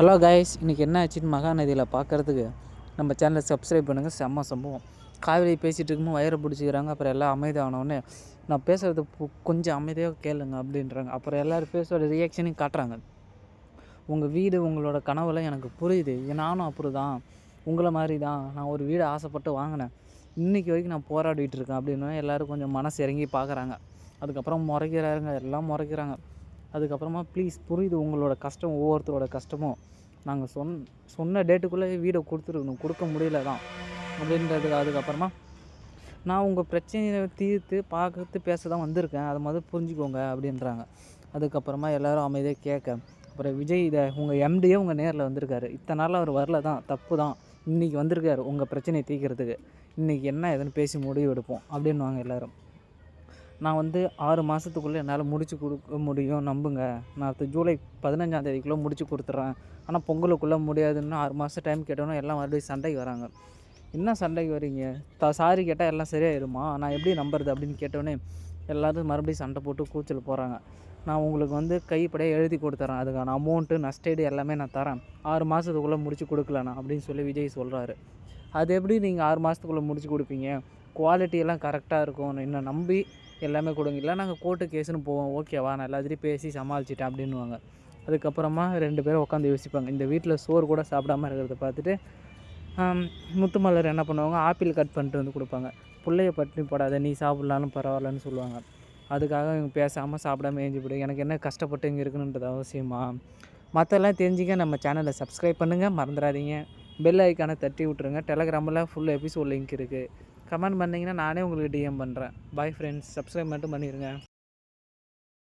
Hello guys, இன்றைக்கி என்ன ஆச்சுன்னு மகாநதியில் பார்க்குறதுக்கு நம்ம சேனலை சப்ஸ்கிரைப் பண்ணுங்கள். செம்ம சம்பவம். காவேரி பேசிகிட்டு இருக்கும்போது வயிறை பிடிச்சிக்கிறாங்க. அப்புறம் எல்லாம் அமைதியானோடனே நான் பேசுகிறது கொஞ்சம் அமைதியாக கேளுங்க அப்படின்றாங்க. அப்புறம் எல்லோரும் பேசுகிற ரியாக்ஷனையும் காட்டுறாங்க. உங்கள் வீடு உங்களோட கனவுலாம் எனக்கு புரியுது, நானும் அப்படி தான், உங்களை மாதிரி தான். நான் ஒரு வீடு ஆசைப்பட்டு வாங்கினேன், இன்றைக்கி வரைக்கும் நான் போராடிட்டு இருக்கேன் அப்படின்னு எல்லோரும் கொஞ்சம் மனசு இறங்கி பார்க்குறாங்க. அதுக்கப்புறம் முறைக்கிறாருங்க, எல்லாம் முறைக்கிறாங்க. அதுக்கப்புறமா ப்ளீஸ் புரியுது உங்களோட கஷ்டம், ஒவ்வொருத்தரோட கஷ்டமும். நாங்கள் சொன்ன டேட்டுக்குள்ளே வீடை கொடுத்துருக்கணும், கொடுக்க முடியல தான் அப்படின்றதுக்கு. அதுக்கப்புறமா நான் உங்கள் பிரச்சனையை தீர்த்து பார்த்து பேச தான் வந்திருக்கேன், அதை மாதிரி புரிஞ்சுக்கோங்க அப்படின்றாங்க. அதுக்கப்புறமா எல்லோரும் அமைதியாக கேட்க, அப்புறம் விஜய் இதை உங்கள் எம்டியே உங்கள் நேரில் வந்திருக்காரு. இத்தனை நாள் அவர் வரல தான், தப்பு தான். இன்றைக்கி வந்திருக்காரு உங்கள் பிரச்சனையை தீர்க்கிறதுக்கு. இன்றைக்கி என்ன எதுன்னு பேசி முடிவு எடுப்போம் அப்படின்வாங்க எல்லோரும். நான் 6 மாதத்துக்குள்ளே என்னால் முடிச்சு கொடுக்க முடியும், நம்புங்க. நான் ஜூலை 15ஆம் முடிச்சு கொடுத்துட்றேன். ஆனால் பொங்கலுக்குள்ளே முடியாதுன்னு 6 மாதம் டைம் கேட்டோன்னே எல்லாம் மறுபடியும் சண்டைக்கு வராங்க. என்ன சண்டைக்கு வரீங்க? சாரி கேட்டால் எல்லாம் சரியாயிருமா? நான் எப்படி நம்புறது அப்படின்னு கேட்டோன்னே எல்லோரும் மறுபடியும் சண்டை போட்டு கூச்சல் போகிறாங்க. நான் உங்களுக்கு கைப்படையாக எழுதி கொடுத்துட்றேன், அதுக்கான அமௌண்ட்டு நஷ்டஈடு எல்லாமே நான் தரேன், 6 மாதத்துக்குள்ளே முடிச்சு கொடுக்கலண்ணா அப்படின்னு சொல்லி விஜய் சொல்கிறாரு. அது எப்படி நீங்கள் 6 மாதத்துக்குள்ளே முடிச்சு கொடுப்பீங்க? குவாலிட்டியெல்லாம் கரெக்டாக இருக்கும், என்னை நம்பி எல்லாமே கொடுங்க, இல்லை நாங்கள் கோர்ட்டு கேஸுன்னு போவோம், ஓகேவா, நான் எல்லாத்தையும் பேசி சமாளிச்சிட்டேன் அப்படின்வாங்க. அதுக்கப்புறமா 2 பேரும் உட்காந்து யோசிப்பாங்க. இந்த வீட்டில் சோறு கூட சாப்பிடாமல் இருக்கிறத பார்த்துட்டு முத்துமலர் என்ன பண்ணுவாங்க, ஆப்பிள் கட் பண்ணிட்டு கொடுப்பாங்க. பிள்ளைய பட்டினி போடாத, நீ சாப்பிட்லான்னு பரவாயில்லன்னு சொல்லுவாங்க. அதுக்காக இவங்க பேசாமல் சாப்பிடாம ஏஞ்சி போய்டும். எனக்கு என்ன கஷ்டப்பட்டு இங்கே இருக்கணுன்றது அவசியமா? மற்றெல்லாம் தெரிஞ்சுக்க நம்ம சேனலை சப்ஸ்கிரைப் பண்ணுங்கள், மறந்துடாதீங்க. பெல் ஐக்கானை தட்டி விட்ருங்க. டெலகிராமில் ஃபுல் எபிசோட் லிங்க் இருக்குது. கமெண்ட் பண்ணிங்கன்னா நானே உங்களுக்கு டிஎம் பண்ணுறேன். பாய் ஃப்ரெண்ட்ஸ், சப்ஸ்கிரைப் மட்டும் பண்ணிடுங்க.